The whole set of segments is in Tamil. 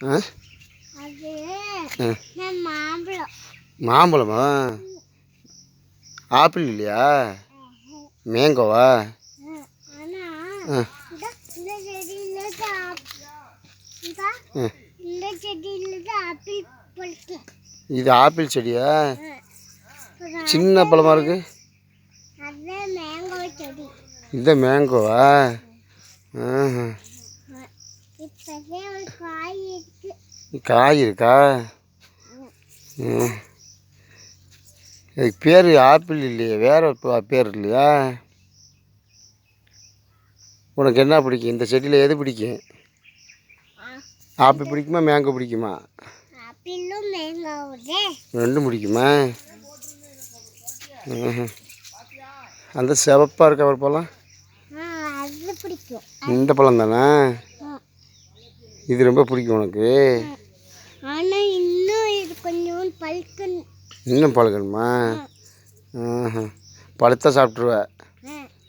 ஆ மாம்பழமா? ஆப்பிள் இல்லையா? மேங்கோவா? இது ஆப்பிள் செடியா? சின்ன பழமா இருக்கு. இது மேங்கோவா? காய் இருக்கா? இதுக்கு பேர் ஆப்பிள் இல்லையா? வேற பேர் இல்லையா? உனக்கு என்ன பிடிக்கும்? இந்த செடியில் எது பிடிக்கும்? ஆப்பிள் பிடிக்குமா மேங்கோ பிடிக்குமா? ரெண்டும் பிடிக்குமா? அந்த சிவப்பாக இருக்க ஒரு பழம் இந்த பழம் தானே? இது ரொம்ப பிடிக்கும் உனக்கு? இன்னும் பழுக்கணுமா? பழுத்தா சாப்பிட்ருவ.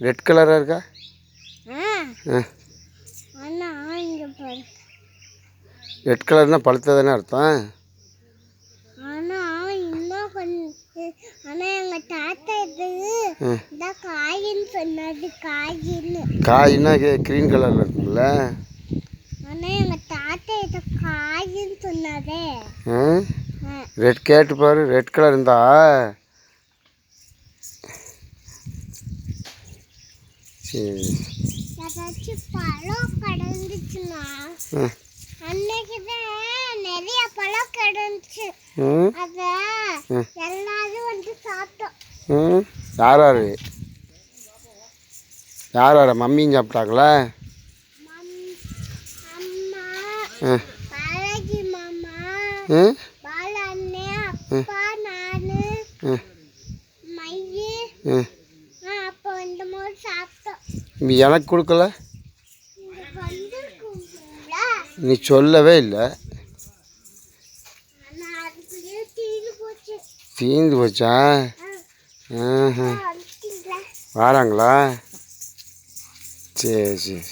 ரெட் கலராக இருக்கா? ரெட் கலர்னா பழுத்தா தானே அர்த்தம்? காயின்னா கிரீன் கலரில் இருக்கும்ல. ரெட் கேட்டு பாரு. ரெட் கலர் இருந்தா சரி. யார் யார் யார் யார் மம்மியும் சாப்பிட்டாங்களா? எனக்கு கொடுக்கல. நீ சொல்லவே இல்லை. தீந்து போச்சா? வராங்களா? சரி சரி.